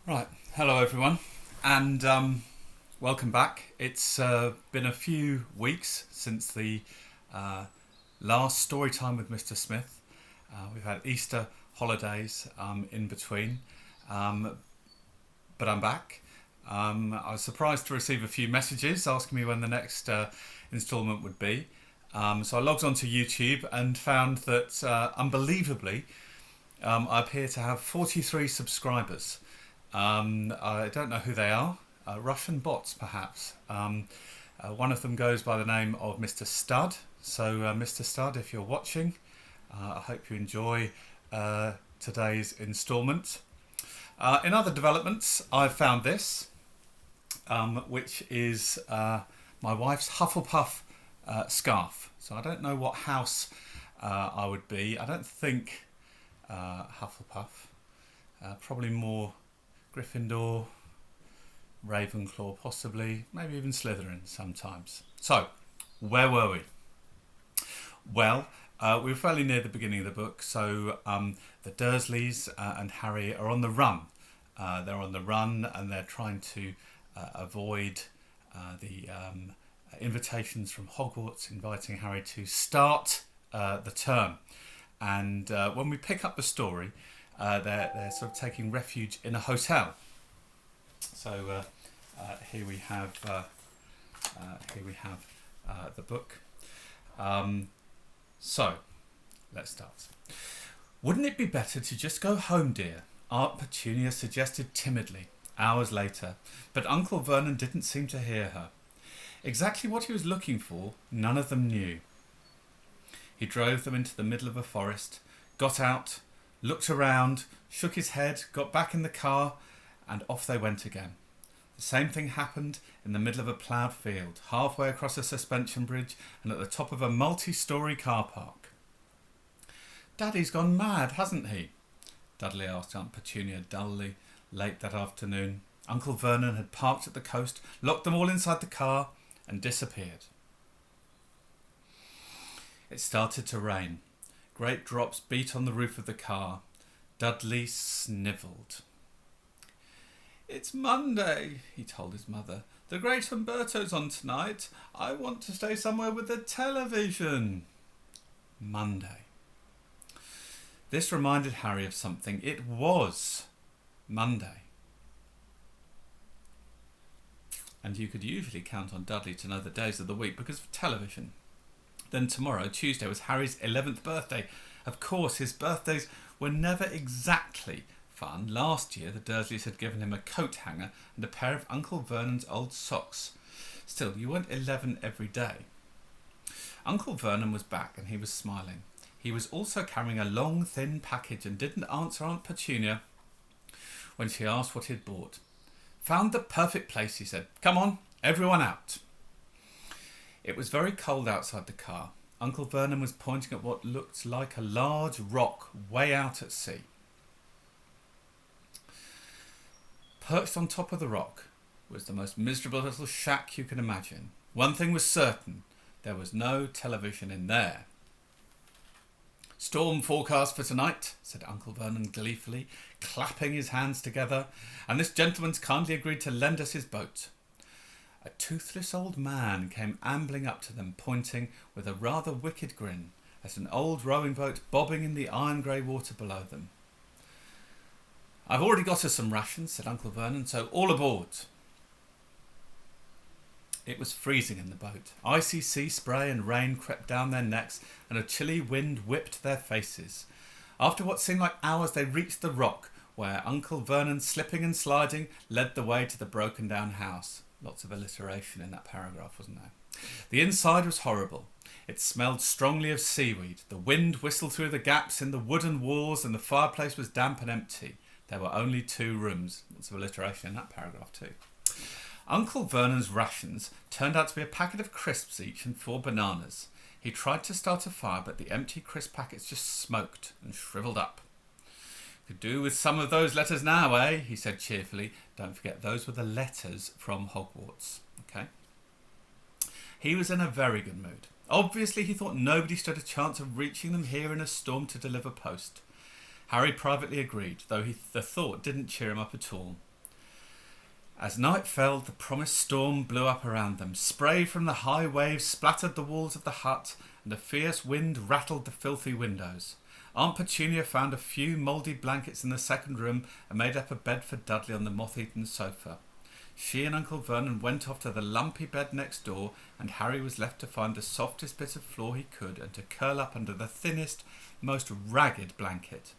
Right, hello everyone, and welcome back. It's been a few weeks since the uh, last story time with Mr. Smith. We've had Easter holidays in between, um, but I'm back. I was surprised to receive a few messages asking me when the next instalment would be. So I logged onto YouTube and found that, unbelievably, I appear to have 43 subscribers. I don't know who they are. Russian bots, perhaps. One of them goes by the name of Mr. Stud. So, Mr. Stud, if you're watching, I hope you enjoy today's instalment. In other developments, I've found this, which is my wife's Hufflepuff scarf. So I don't know what house I would be. I don't think Hufflepuff. Probably more Gryffindor, Ravenclaw possibly, maybe even Slytherin sometimes. So, where were we? Well, we were fairly near the beginning of the book, so the Dursleys and Harry are on the run. They're on the run and they're trying to avoid the invitations from Hogwarts inviting Harry to start the term. And when we pick up the story, they're sort of taking refuge in a hotel. So here we have the book. So let's start. Wouldn't it be better to just go home, dear? Aunt Petunia suggested timidly, hours later, but Uncle Vernon didn't seem to hear her. Exactly what he was looking for, none of them knew. He drove them into the middle of a forest, got out, looked around, shook his head, got back in the car, and off they went again. The same thing happened in the middle of a ploughed field, halfway across a suspension bridge, and at the top of a multi-storey car park. Daddy's gone mad, hasn't he? Dudley asked Aunt Petunia dully, late that afternoon. Uncle Vernon had parked at the coast, locked them all inside the car, and disappeared. It started to rain. Great drops beat on the roof of the car. Dudley snivelled. It's Monday, he told his mother. The great Umberto's on tonight. I want to stay somewhere with the television. Monday. This reminded Harry of something. It was Monday. And you could usually count on Dudley to know the days of the week because of television. Then tomorrow, Tuesday, was Harry's 11th birthday. Of course, his birthdays were never exactly fun. Last year, the Dursleys had given him a coat hanger and a pair of Uncle Vernon's old socks. Still, you weren't 11 every day. Uncle Vernon was back and he was smiling. He was also carrying a long, thin package and didn't answer Aunt Petunia when she asked what he'd bought. Found the perfect place, he said. Come on, everyone out. It was very cold outside the car. Uncle Vernon was pointing at what looked like a large rock way out at sea. Perched on top of the rock was the most miserable little shack you can imagine. One thing was certain, there was no television in there. Storm forecast for tonight, said Uncle Vernon gleefully, clapping his hands together, and this gentleman's kindly agreed to lend us his boat. A toothless old man came ambling up to them, pointing with a rather wicked grin at an old rowing boat bobbing in the iron-grey water below them. I've already got us some rations, said Uncle Vernon, so all aboard. It was freezing in the boat. Icy sea spray and rain crept down their necks, and a chilly wind whipped their faces. After what seemed like hours, they reached the rock, where Uncle Vernon, slipping and sliding, led the way to the broken-down house. Lots of alliteration in that paragraph, wasn't there? The inside was horrible. It smelled strongly of seaweed. The wind whistled through the gaps in the wooden walls, and the fireplace was damp and empty. There were only 2 rooms. Lots of alliteration in that paragraph too. Uncle Vernon's rations turned out to be a packet of crisps each and 4 bananas. He tried to start a fire, but the empty crisp packets just smoked and shriveled up. Could do with some of those letters now, eh? He said cheerfully. Don't forget, those were the letters from Hogwarts. Okay. He was in a very good mood. Obviously, he thought nobody stood a chance of reaching them here in a storm to deliver post. Harry privately agreed, though the thought didn't cheer him up at all. As night fell, the promised storm blew up around them. Spray from the high waves splattered the walls of the hut, and a fierce wind rattled the filthy windows. Aunt Petunia found a few mouldy blankets in the second room and made up a bed for Dudley on the moth-eaten sofa. She and Uncle Vernon went off to the lumpy bed next door, and Harry was left to find the softest bit of floor he could and to curl up under the thinnest, most ragged blanket.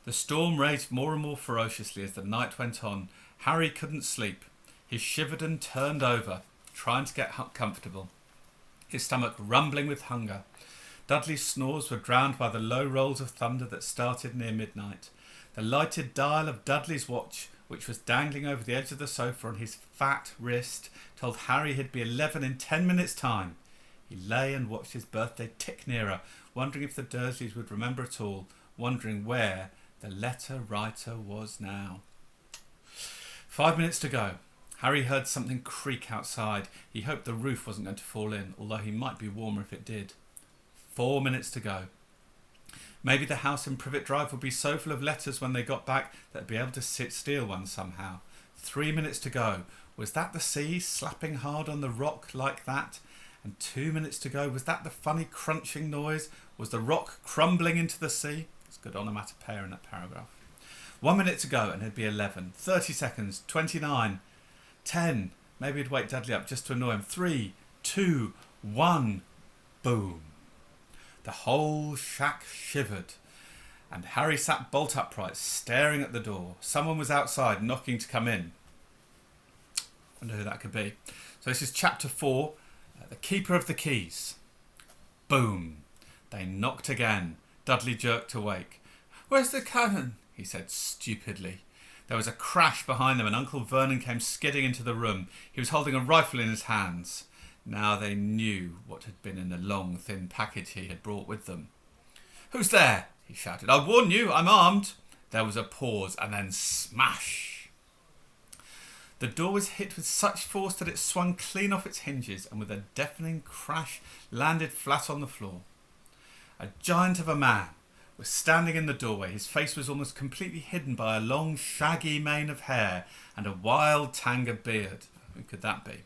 The storm raged more and more ferociously as the night went on. Harry couldn't sleep. He shivered and turned over, trying to get comfortable, his stomach rumbling with hunger. Dudley's snores were drowned by the low rolls of thunder that started near midnight. The lighted dial of Dudley's watch, which was dangling over the edge of the sofa on his fat wrist, told Harry he'd be 11 in 10 minutes' time. He lay and watched his birthday tick nearer, wondering if the Dursleys would remember at all, wondering where the letter writer was now. 5 minutes to go. Harry heard something creak outside. He hoped the roof wasn't going to fall in, although he might be warmer if it did. 4 minutes to go. Maybe the house in Privet Drive would be so full of letters when they got back that they'd be able to steal one somehow. 3 minutes to go. Was that the sea slapping hard on the rock like that? And 2 minutes to go. Was that the funny crunching noise? Was the rock crumbling into the sea? It's good onomatopoeia in that paragraph. 1 minute to go and it'd be 11. 30 seconds. 29. 10. Maybe he'd wake Dudley up just to annoy him. 3, 2, 1. Boom. The whole shack shivered, and Harry sat bolt upright, staring at the door. Someone was outside, knocking to come in. I wonder who that could be. So this is chapter 4, The Keeper of the Keys. Boom. They knocked again. Dudley jerked awake. "Where's the cannon?" he said stupidly. There was a crash behind them, and Uncle Vernon came skidding into the room. He was holding a rifle in his hands. Now they knew what had been in the long, thin package he had brought with them. "Who's there?" he shouted. "I warn you, I'm armed." There was a pause, and then smash. The door was hit with such force that it swung clean off its hinges, and with a deafening crash landed flat on the floor. A giant of a man was standing in the doorway. His face was almost completely hidden by a long, shaggy mane of hair and a wild tanga beard. Who could that be?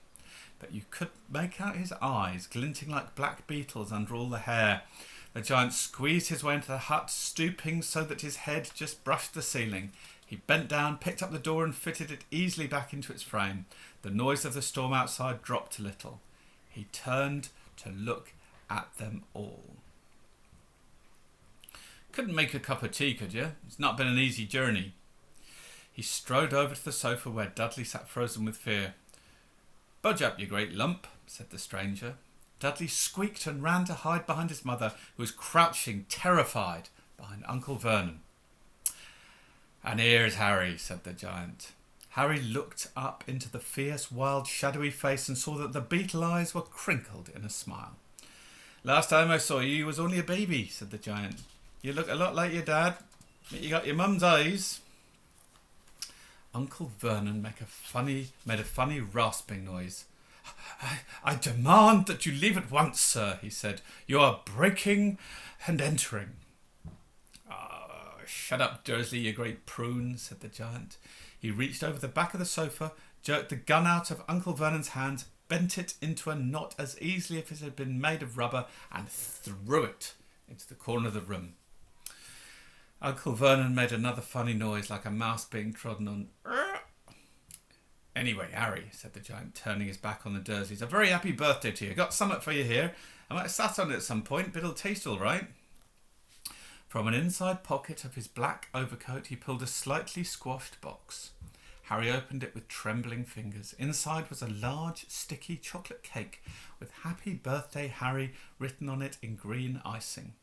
But you could make out his eyes glinting like black beetles under all the hair. The giant squeezed his way into the hut, stooping so that his head just brushed the ceiling. He bent down, picked up the door and fitted it easily back into its frame. The noise of the storm outside dropped a little. He turned to look at them all. "Couldn't make a cup of tea, could you? It's not been an easy journey." He strode over to the sofa where Dudley sat frozen with fear. "Budge up, you great lump," said the stranger. Dudley squeaked and ran to hide behind his mother, who was crouching, terrified, behind Uncle Vernon. "And here's Harry," said the giant. Harry looked up into the fierce, wild, shadowy face and saw that the beetle eyes were crinkled in a smile. "Last time I saw you, you was only a baby," said the giant. "You look a lot like your dad, but you got your mum's eyes." Uncle Vernon made a funny rasping noise. I demand that you leave at once, sir," he said. "You are breaking and entering." "Oh, shut up, Dursley, you great prune," said the giant. He reached over the back of the sofa, jerked the gun out of Uncle Vernon's hands, bent it into a knot as easily as if it had been made of rubber, and threw it into the corner of the room. Uncle Vernon made another funny noise, like a mouse being trodden on. "Anyway, Harry," said the giant, turning his back on the Dursleys, "a very happy birthday to you. Got something for you here. I might have sat on it at some point, but it'll taste all right." From an inside pocket of his black overcoat, he pulled a slightly squashed box. Harry opened it with trembling fingers. Inside was a large, sticky chocolate cake with "Happy Birthday, Harry" written on it in green icing.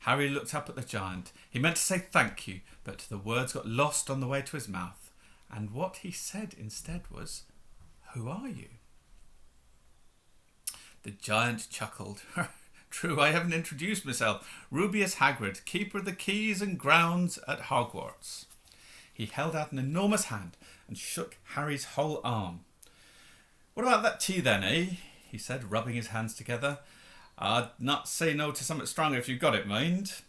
Harry looked up at the giant. He meant to say thank you, but the words got lost on the way to his mouth. And what he said instead was, "Who are you?" The giant chuckled. "True, I haven't introduced myself. Rubeus Hagrid, keeper of the keys and grounds at Hogwarts." He held out an enormous hand and shook Harry's whole arm. "What about that tea then, eh?" he said, rubbing his hands together. "I'd not say no to something stronger if you got it, mind."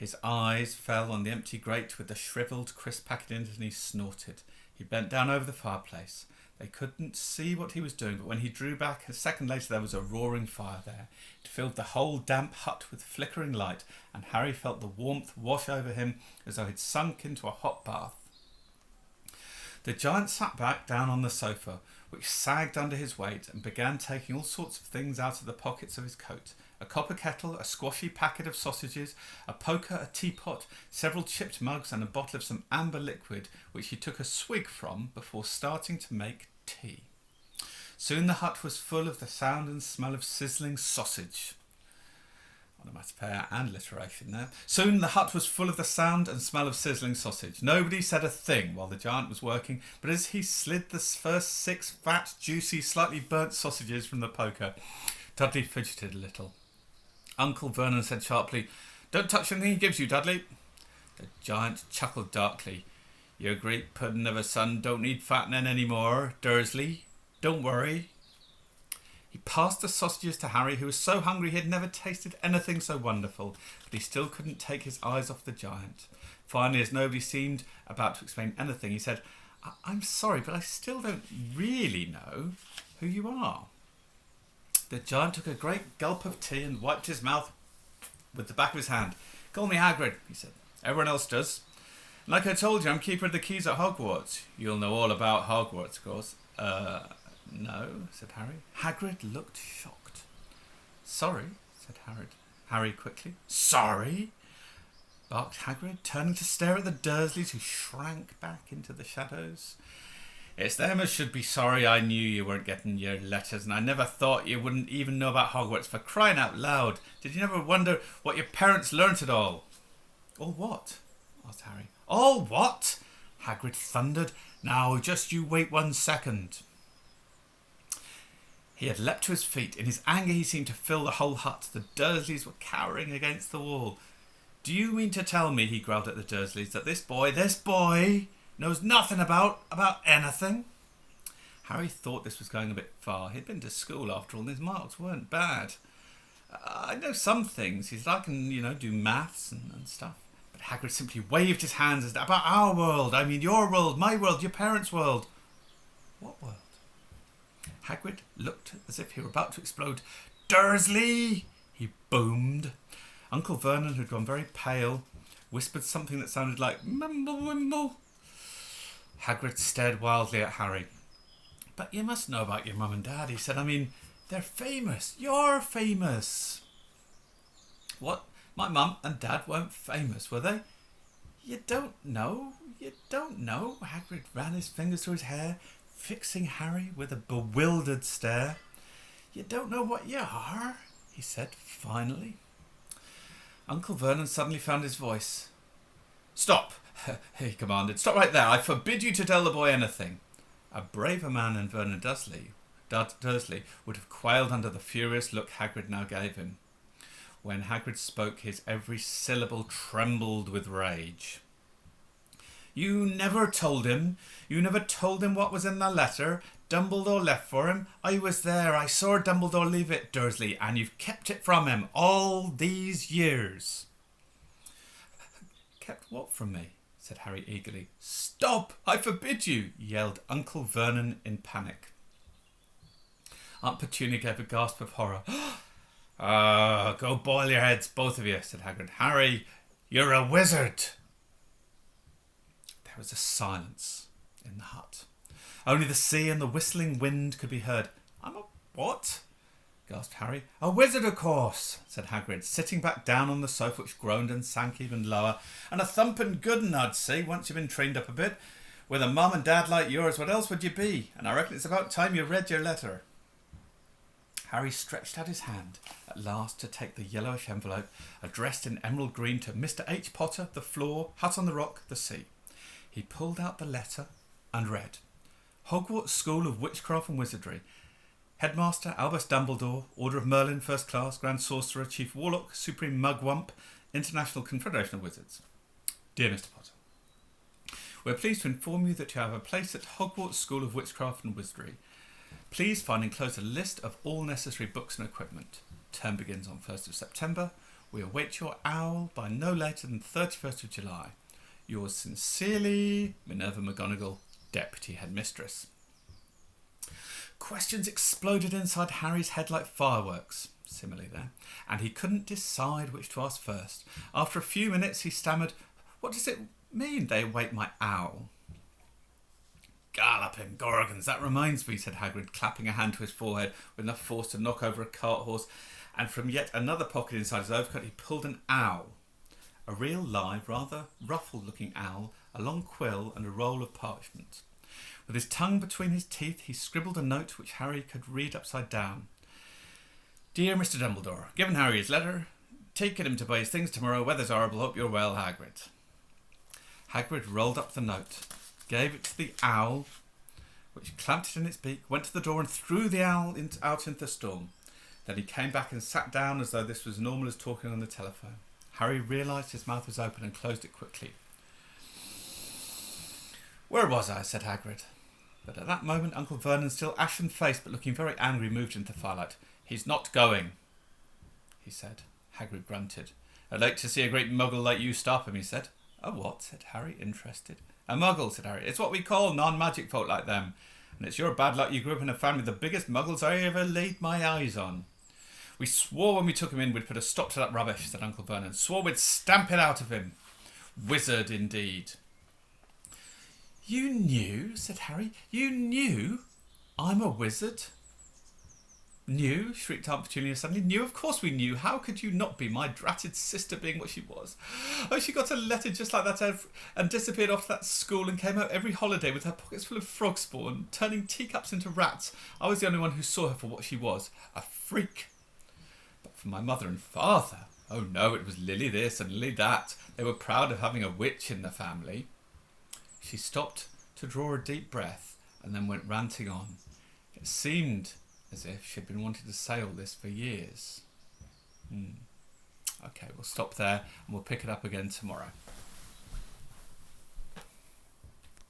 His eyes fell on the empty grate with the shrivelled crisp packet in it, and he snorted. He bent down over the fireplace. They couldn't see what he was doing, but when he drew back a second later, there was a roaring fire there. It filled the whole damp hut with flickering light, and Harry felt the warmth wash over him as though he'd sunk into a hot bath. The giant sat back down on the sofa, which sagged under his weight, and began taking all sorts of things out of the pockets of his coat. A copper kettle, a squashy packet of sausages, a poker, a teapot, several chipped mugs, and a bottle of some amber liquid, which he took a swig from before starting to make tea. Soon the hut was full of the sound and smell of sizzling sausage. Onomatopoeia and alliteration there. Soon the hut was full of the sound and smell of sizzling sausage. Nobody said a thing while the giant was working, but as he slid the first 6 fat, juicy, slightly burnt sausages from the poker, Dudley fidgeted a little. Uncle Vernon said sharply, "Don't touch anything he gives you, Dudley." The giant chuckled darkly. "Your great puddin' of a son don't need fattening any more, Dursley. Don't worry." He passed the sausages to Harry, who was so hungry he had never tasted anything so wonderful, but he still couldn't take his eyes off the giant. Finally, as nobody seemed about to explain anything, he said, "I'm sorry, but I still don't really know who you are." The giant took a great gulp of tea and wiped his mouth with the back of his hand. "Call me Hagrid," he said. "Everyone else does. Like I told you, I'm keeper of the keys at Hogwarts. You'll know all about Hogwarts, of course." No, said Harry. Hagrid looked shocked. "Sorry," said Harry quickly. "Sorry?" barked Hagrid, turning to stare at the Dursleys, who shrank back into the shadows. "It's them as should be sorry. I knew you weren't getting your letters, and I never thought you wouldn't even know about Hogwarts, for crying out loud. Did you never wonder what your parents learnt at all?" "All what?" asked Harry. "All what?" Hagrid thundered. "Now, just you wait 1 second. He had leapt to his feet. In his anger he seemed to fill the whole hut. The Dursleys were cowering against the wall. "Do you mean to tell me," he growled at the Dursleys, "that this boy knows nothing about anything?" Harry thought this was going a bit far. He'd been to school after all, and his marks weren't bad. "I know some things," he said. "I can, do maths and stuff." But Hagrid simply waved his hands as about our world. "I mean your world, my world, your parents' world." "What world?" Hagrid looked as if he were about to explode. "Dursley!" he boomed. Uncle Vernon, who had gone very pale, whispered something that sounded like "mumble wimble." Hagrid stared wildly at Harry. "But you must know about your mum and dad," he said. "I mean, they're famous. You're famous." "What? My mum and dad weren't famous, were they?" You don't know. Hagrid ran his fingers through his hair, fixing Harry with a bewildered stare. "You don't know what you are?" he said finally. Uncle Vernon suddenly found his voice. "Stop," he commanded. "Stop right there. I forbid you to tell the boy anything." A braver man than Vernon Dursley would have quailed under the furious look Hagrid now gave him. When Hagrid spoke, his every syllable trembled with rage. You never told him what was in the letter Dumbledore left for him. I was there. I saw Dumbledore leave it, Dursley, and you've kept it from him all these years." "Kept what from me?" said Harry eagerly. "Stop! I forbid you!" yelled Uncle Vernon in panic. Aunt Petunia gave a gasp of horror. Go boil your heads, both of you," said Hagrid. "Harry, you're a wizard." There was a silence in the hut. Only the sea and the whistling wind could be heard. "I'm a what?" gasped Harry. "A wizard, of course," said Hagrid, sitting back down on the sofa, which groaned and sank even lower. "And a thumping good 'un, I'd say, once you've been trained up a bit. With a mum and dad like yours, what else would you be? And I reckon it's about time you read your letter." Harry stretched out his hand at last to take the yellowish envelope, addressed in emerald green to Mr. H. Potter, the floor, hut on the rock, the sea. He pulled out the letter and read. "Hogwarts School of Witchcraft and Wizardry. Headmaster Albus Dumbledore, Order of Merlin, First Class, Grand Sorcerer, Chief Warlock, Supreme Mugwump, International Confederation of Wizards. Dear Mr. Potter, we're pleased to inform you that you have a place at Hogwarts School of Witchcraft and Wizardry. Please find enclosed a list of all necessary books and equipment. Term begins on 1st of September. We await your owl by no later than 31st of July. Yours sincerely, Minerva McGonagall, Deputy Headmistress. Questions exploded inside Harry's head like fireworks, simile there, and he couldn't decide which to ask first. After a few minutes he stammered, "What does it mean they await my owl?" "Galloping Gorgons, that reminds me," said Hagrid, clapping a hand to his forehead with enough force to knock over a cart horse, and from yet another pocket inside his overcoat he pulled an owl. A real live, rather ruffled-looking owl, a long quill and a roll of parchment. With his tongue between his teeth he scribbled a note which Harry could read upside down. "Dear Mr. Dumbledore, given Harry his letter, taking him to buy his things tomorrow, weather's horrible, hope you're well, Hagrid." Hagrid rolled up the note, gave it to the owl, which clamped it in its beak, went to the door and threw the owl out into the storm. Then he came back and sat down as though this was normal as talking on the telephone. Harry realised his mouth was open and closed it quickly. "Where was I?" said Hagrid. But at that moment Uncle Vernon, still ashen-faced but looking very angry, moved into the firelight. "He's not going," he said. Hagrid grunted. "I'd like to see a great muggle like you stop him," he said. "A what?" said Harry, interested. "A muggle," said Harry. "It's what we call non-magic folk like them. And it's your bad luck you grew up in a family of the biggest muggles I ever laid my eyes on." "We swore when we took him in we'd put a stop to that rubbish," said Uncle Vernon. "Swore we'd stamp it out of him. Wizard, indeed." "You knew," said Harry. "You knew I'm a wizard?" "Knew?" shrieked Aunt Petunia suddenly. "Knew? Of course we knew. How could you not be, my dratted sister being what she was? Oh, she got a letter just like that and disappeared off to that school and came out every holiday with her pockets full of frog spawn, turning teacups into rats. I was the only one who saw her for what she was, a freak. But for my mother and father, oh no, it was Lily this and Lily that. They were proud of having a witch in the family." She stopped to draw a deep breath and then went ranting on. It seemed as if she'd been wanting to say all this for years. Okay, we'll stop there and we'll pick it up again tomorrow.